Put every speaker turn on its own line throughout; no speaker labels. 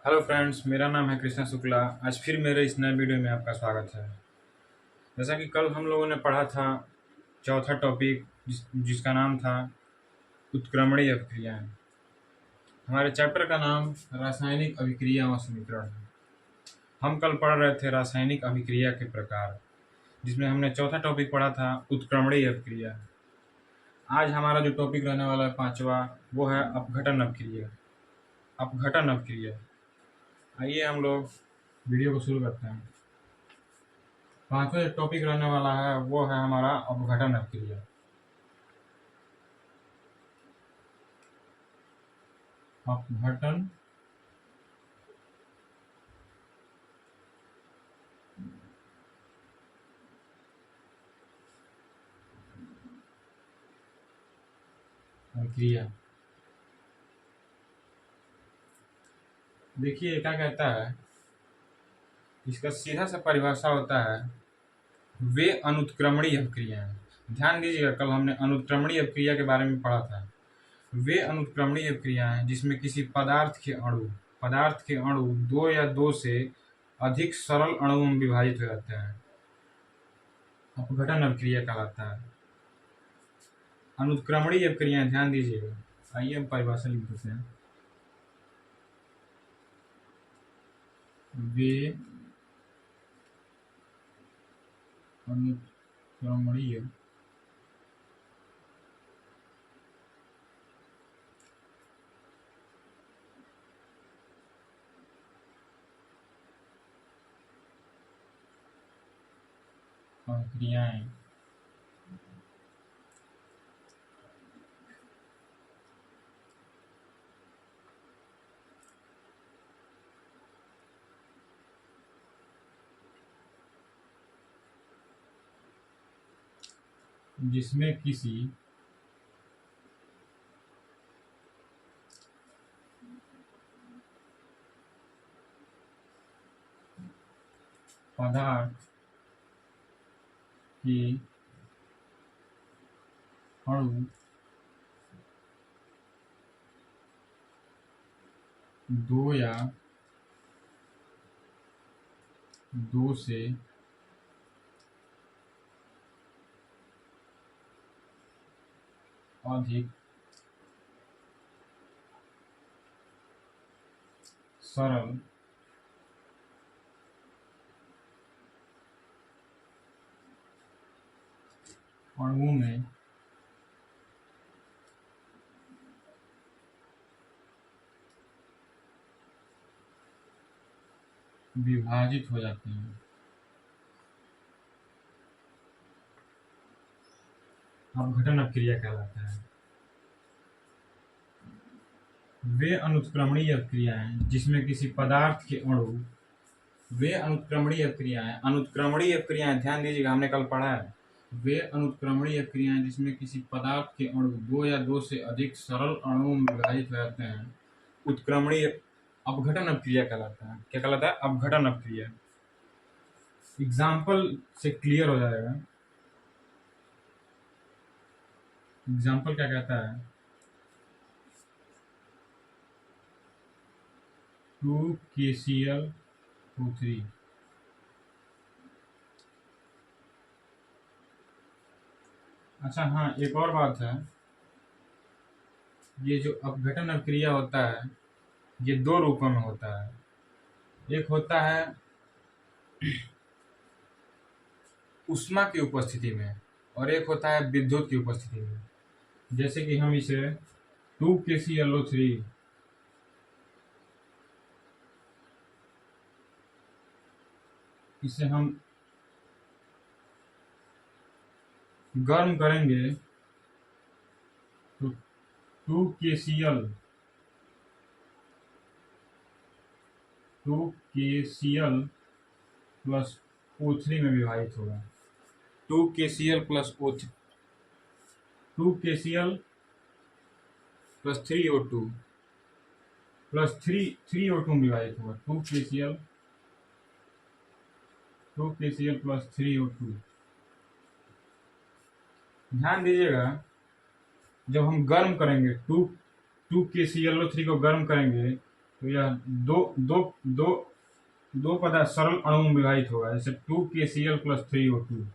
Hello friends, मेरा नाम है कृष्णा शुक्ला। आज फिर मेरे इस नए वीडियो में आपका स्वागत है। जैसा कि कल हम लोगों ने पढ़ा था चौथा टॉपिक जिसका नाम था उत्क्रमणीय अभिक्रियाएं। हमारे चैप्टर का नाम रासायनिक अभिक्रिया व समीकरण है। हम कल पढ़ रहे थे रासायनिक अभिक्रिया के प्रकार, जिसमें हमने चौथा टॉपिक पढ़ा था उत्क्रमणीय अभिक्रिया। आज हमारा जो टॉपिक रहने वाला है पांचवा, वो है अपघटन अभिक्रिया। अपघटन अभिक्रिया। आइए हम लोग वीडियो को शुरू करते हैं। पांचवा जो टॉपिक रहने वाला है वो है हमारा अपघटन अभिक्रिया। अपघटन अभिक्रिया। देखिए क्या कहता है, इसका सीधा सा परिभाषा होता है वे अनुत्क्रमणीय अभिक्रियाएं। ध्यान दीजिएगा, कल हमने अनुत्क्रमणीय अभिक्रिया के बारे में पढ़ा था। वे अनुत्क्रमणीय अभिक्रियाएं जिसमें किसी पदार्थ के अणु दो या दो से अधिक सरल अणुओं में विभाजित हो जाते हैं, अपघटन अभिक्रिया कहलाता है। अनुत्क्रमणीय अभिक्रियाएं, ध्यान दीजिएगा। आइए हम परिभाषा लिख देते हैं। वे अनुत्क्रमणीय अभिक्रियाएं जिसमें किसी पदार्थ के अणु दो या दो से अधिक सरल अणुओं में विभाजित हो जाते हैं। अपघटन अभिक्रिया कहलाता है। वे अनुत्क्रमणीय अभिक्रियाएं जिसमें किसी पदार्थ के अणु वे अनुत्क्रमणीय अभिक्रियाएं, ध्यान दीजिएगा, हमने कल पढ़ा है। वे अनुत्क्रमणीय अभिक्रियाएं जिसमें किसी पदार्थ के अणु दो या दो से अधिक सरल अणुओं में विभाजित हो जाते हैं, उत्क्रमणीय अपघटन अभिक्रिया कहलाता है। क्या कहलाता है? अपघटन अभिक्रिया। एग्जाम्पल से क्लियर हो जाएगा। एग्जाम्पल क्या कहता है? 2KCl O3। अच्छा हाँ, एक और बात है, ये जो अपघटन अभिक्रिया होता है ये दो रूपों में होता है। एक होता है ऊष्मा की उपस्थिति में और एक होता है विद्युत की उपस्थिति में। जैसे कि हम इसे 2KClO3 इसे हम गर्म करेंगे तो 2KCl प्लस O3 में विभाजित होगा। 2KCl plus 2KCl plus 3O2 plus 3O2 में विभाजित होगा। 2KCl plus 3O2। ध्यान दीजिएगा, जब हम गर्म करेंगे 2KClO3 को गर्म करेंगे तो यह दो दो दो दो पदार्थ सरल अणुओं में विभाजित होगा, जैसे 2KCl plus 3O2,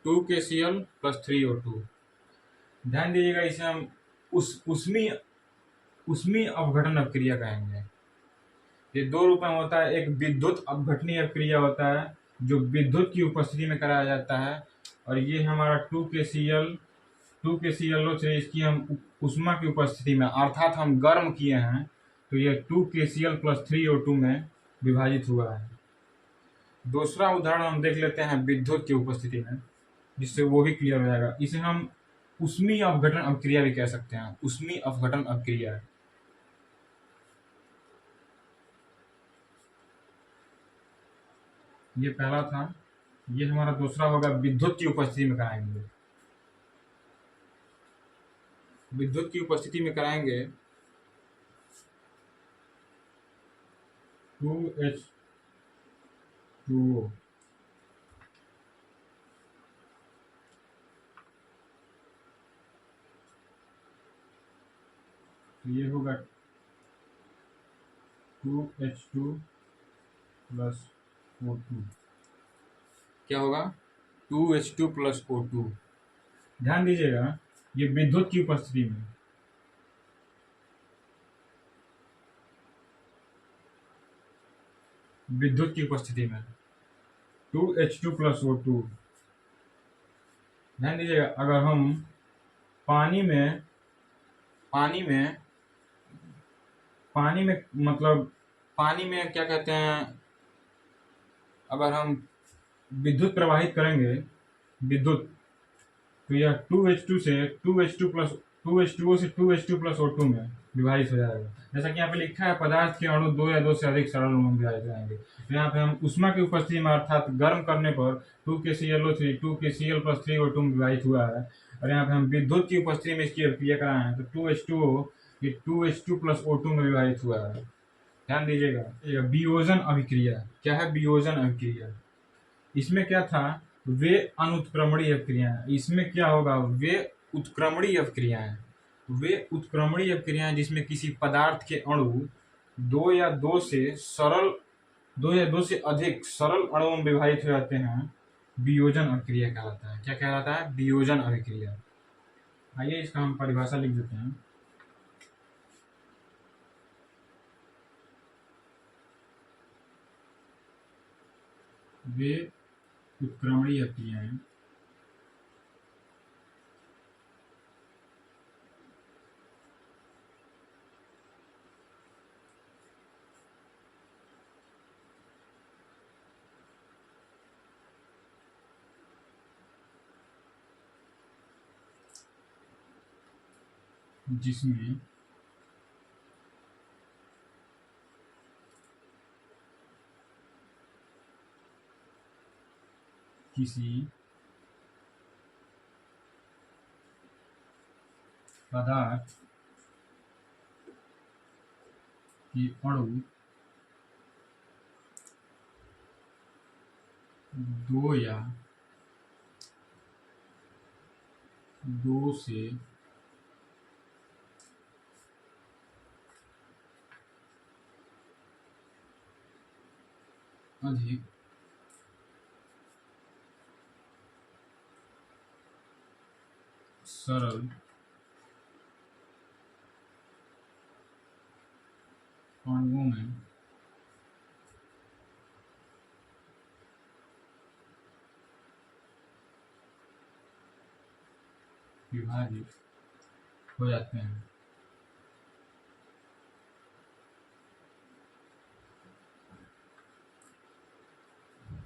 2KCl plus 3O2। ध्यान दीजिएगा, इसे हम उष्मीय उष्मीय अपघटन अभिक्रिया कहेंगे। ये दो रूप में होता है, एक विद्युत अपघटनीय अभिक्रिया होता है जो विद्युत की उपस्थिति में कराया जाता है, और ये हमारा 2KClO3, इसकी हम उष्मा की उपस्थिति में अर्थात हम गर्म किए हैं, तो ये 2KCl प्लस 3O2 में विभाजित हुआ है। दूसरा उदाहरण हम देख लेते हैं विद्युत की उपस्थिति में, जिससे वो भी क्लियर हो जाएगा। इसे हम उष्मीय अपघटन अभिक्रिया भी कह सकते हैं, उष्मीय अपघटन अभिक्रिया। ये पहला था, ये हमारा दूसरा होगा विद्युत की उपस्थिति में कराएंगे। विद्युत की उपस्थिति में कराएंगे 2H2O, तो ये होगा 2H2 प्लस O2। क्या होगा? 2H2 plus O2। ध्यान दीजिएगा, ये विद्युत की उपस्थिति में, विद्युत की उपस्थिति में 2H2 प्लस O2। ध्यान दीजिएगा, अगर हम पानी में मतलब पानी में क्या कहते हैं, अगर हम विद्युत प्रवाहित करेंगे विद्युत, तो यह 2H2 से 2H2O से 2H2 प्लस O2 में विभाजित हो जाएगा। जैसा कि यहाँ पे लिखा है, पदार्थ के अणु 2 या 2 से अधिक सरल अणु में विभाजित हो जाएंगे। तो यहाँ पे हम उष्मा की उपस्थिति में अर्थात गर्म करने पर 2KClO3 2KCl प्लस 3O2 में विभाजित हुआ है, और यहाँ पे हम विद्युत की उपस्थिति में इसकी अभिक्रिया कराए हैं, तो 2H2O ये 2H2 प्लस O2 में विभाजित हुआ है। ध्यान दीजिएगा, ये वियोजन अभिक्रिया। क्या है वियोजन अभिक्रिया? इसमें क्या था, वे अनुत्क्रमणीय अभिक्रियाएं। इसमें क्या होगा, वे उत्क्रमणीय अभिक्रियाएं। वे उत्क्रमणीय अभिक्रियाएं जिसमें किसी पदार्थ के अणु 2 या 2 से अधिक सरल अणुओं में विभाजित हो जाते हैं, वियोजन अभिक्रिया कहलाता है। क्या कहलाता है? वियोजन अभिक्रिया। आइए इसका हम परिभाषा लिख देते हैं। वे उत्क्रमणीय अभिक्रियाएं जिसमें किसी पदार्थ के अणु 2 या 2 से अधिक सरल अणुओं में विभाजित हो जाते हैं।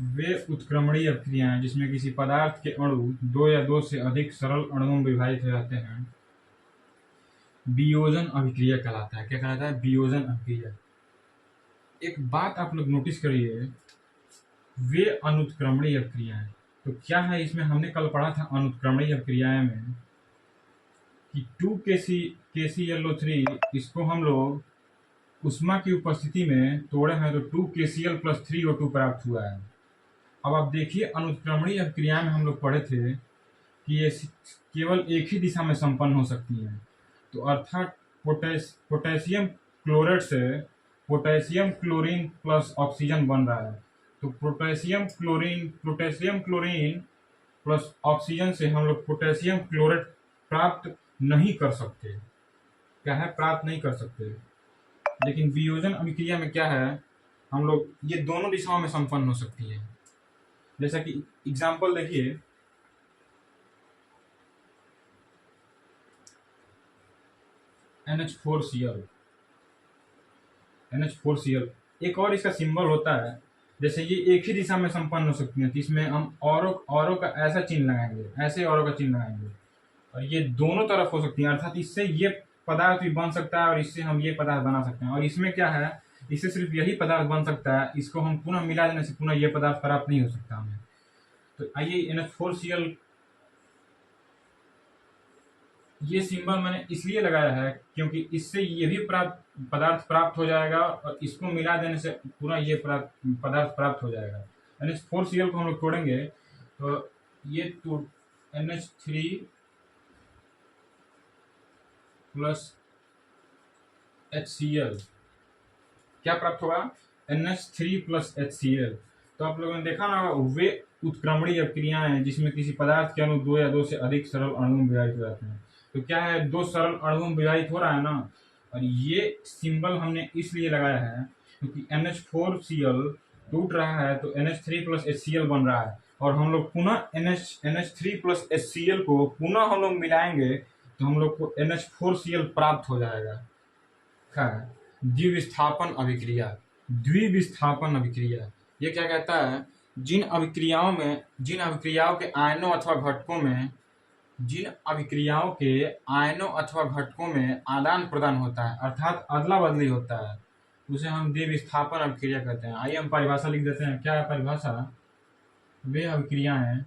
वे उत्क्रमणीय अभिक्रियाएं जिसमें किसी पदार्थ के अणु 2 या 2 से अधिक सरल अणुओं में विभाजित हो जाते हैं, वियोजन अभिक्रिया कहलाता है। क्या कहलाता है? वियोजन अभिक्रिया। एक बात आप लोग नोटिस करिए, वे अनुत्क्रमणीय अभिक्रियाएं, तो क्या है इसमें, हमने कल पढ़ा था अनुत्क्रमणीय अभिक्रियाएं में कि 2KClO3 इसको हम लोग उष्मा की उपस्थिति में तोड़े हैं, तो 2KCl प्लस 3O2 प्राप्त हुआ है। अब आप देखिए, अनुत्क्रमणीय अभिक्रिया में हम लोग पढ़े थे कि ये केवल एक ही दिशा में संपन्न हो सकती हैं, तो अर्थात पोटेशियम क्लोरेट से पोटेशियम क्लोरीन प्लस ऑक्सीजन बन रहा है। तो पोटेशियम क्लोरीन प्लस ऑक्सीजन से हम लोग पोटेशियम क्लोरेट प्राप्त नहीं कर सकते। क्या है? प्राप्त नहीं कर सकते। लेकिन वियोजन अभिक्रिया में क्या है, हम लोग ये दोनों दिशाओं में संपन्न हो सकती है। जैसा कि एग्जाम्पल देखिए, NH4Cl NH4Cl एक और इसका सिंबल होता है। जैसे ये एक ही दिशा में संपन्न हो सकती है, तो इसमें हम औरों का ऐसा चिन्ह लगाएंगे, ऐसे औरों का चिन्ह लगाएंगे, और ये दोनों तरफ हो सकती है। अर्थात इससे ये पदार्थ भी बन सकता है और इससे हम ये पदार्थ बना सकते हैं। और इसमें क्या है, इससे सिर्फ यही पदार्थ बन सकता है, इसको हम पुनः मिला देने से पुनः ये पदार्थ प्राप्त नहीं हो सकता हमें। तो आइए NH4Cl ये सिंबल मैंने इसलिए लगाया है क्योंकि इससे ये भी पदार्थ प्राप्त हो जाएगा और इसको मिला देने से पूरा ये पदार्थ प्राप्त हो जाएगा। NH4Cl को हम लोग तोड़ेंगे तो ये तो NH3 प्लस HCl क्या प्राप्त होगा? NH3 plus HCl। तो आप लोगों ने देखा ना, वे उत्क्रमणीय क्रियाएं हैं जिसमें किसी पदार्थ के अणु दो या दो से अधिक सरल अणुओं में विभाजित हो जाते हैं। तो क्या है, दो सरल अणुओं में विभाजित हो रहा है ना, और ये सिंबल हमने इसलिए लगाया है क्योंकि NH4Cl टूट रहा है तो NH3 प्लस HCl बन रहा है, और हम लोग पुनः NH3 प्लस HCl को पुनः हम लोग मिलाएंगे तो हम लोग को NH4Cl प्राप्त हो जाएगा। क्या है? द्विविस्थापन अभिक्रिया। द्विविस्थापन अभिक्रिया ये क्या कहता है, जिन अभिक्रियाओं के आयनों अथवा घटकों में आदान प्रदान होता है, अर्थात अदला बदली होता है, उसे हम द्विविस्थापन अभिक्रिया कहते हैं। आइए हम परिभाषा लिख देते हैं। क्या है परिभाषा? वे अभिक्रियाएं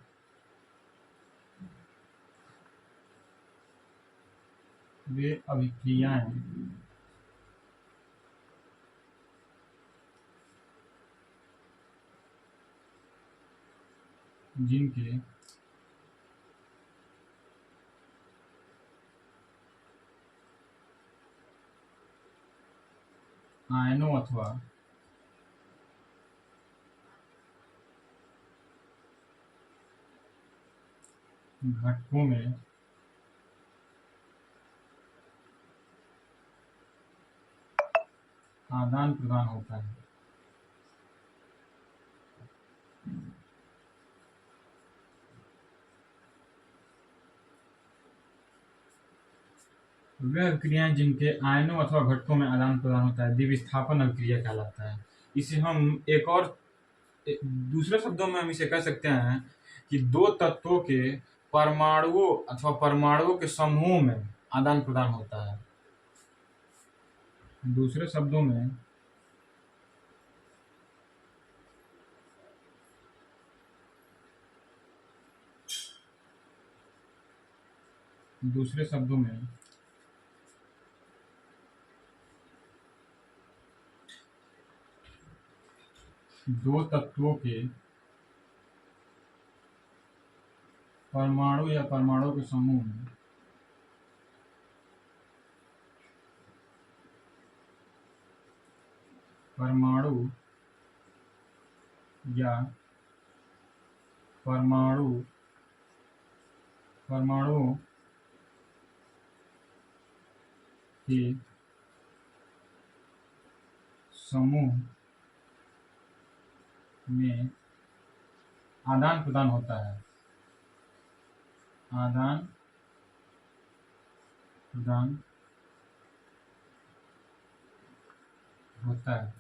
जिनके आयनों अथवा घटकों में आदान प्रदान होता है। वे अभिक्रियाएं जिनके आयनों अथवा घटकों में आदान प्रदान होता है द्विविस्थापन अभिक्रिया कहलाता है। इसे हम दूसरे शब्दों में हम इसे कह सकते हैं कि दो तत्वों के परमाणुओं अथवा परमाणुओं के समूह में आदान प्रदान होता है। दूसरे शब्दों में दो तत्वों के परमाणु या परमाणुओं के समूह में परमाणु या परमाणुओं के समूह में आदान प्रदान होता है। आदान प्रदान होता है।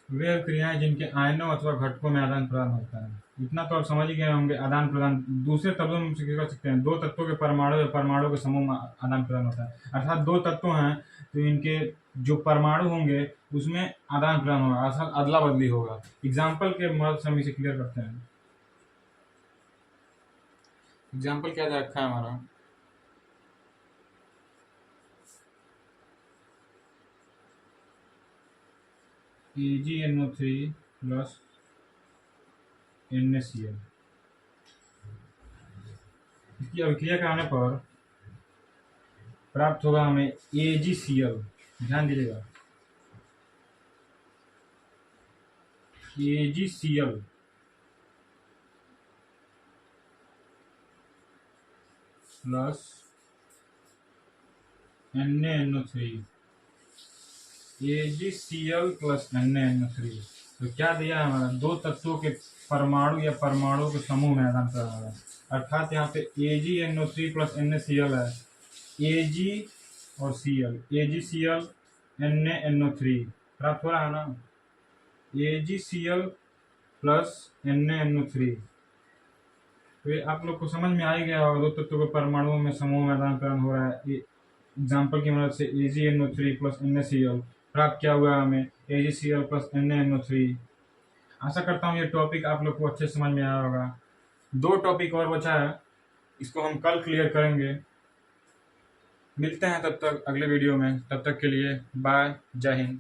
वे अभिक्रियाएं जिनके आयनों अथवा घटकों में आदान प्रदान होता है। इतना तो आप समझ ही गए होंगे। आदान प्रदान दूसरे शब्दों में क्या कर सकते हैं, दो तत्वों के परमाणु या परमाणु के समूह में आदान प्रदान होता है। अर्थात दो तत्व हैं तो इनके जो परमाणु होंगे उसमें आदान प्रदान होगा, अर्थात अदला बदली होगा। एग्जाम्पल के मदद से हम इसे क्लियर करते हैं। एग्जाम्पल क्या रखा है हमारा, AgNO3 प्लस NaCl। इसकी अभिक्रिया कराने पर प्राप्त होगा हमें AgCl ध्यान दीजिएगा, AgCl plus NaNO3, AgCl plus NaNO3। तो क्या दिया है हमारा, दो तत्वों के परमाणु या परमाणु के समूह में आदान प्रदान हो रहा है, अर्थात यहाँ पे AgNO3 प्लस NaCl है, Ag और Cl, AgCl NaNO3 प्राप्त हो रहा है ना, AgCl प्लस NaNO3। तो ये आप लोग को समझ में आ ही गया होगा, दो तत्वों के परमाणुओं में समूह में आदान प्रदान हो रहा है। एग्जाम्पल की मदद से AgNO3 प्लस NaCl प्राप्त किया हुआ है हमें, AgCl प्लस NaNO3। आशा करता हूँ ये टॉपिक आप लोग को अच्छे से समझ में आया होगा। दो टॉपिक और बचा है, इसको हम कल क्लियर करेंगे। मिलते हैं तब तक अगले वीडियो में, तब तक के लिए बाय, जय हिंद।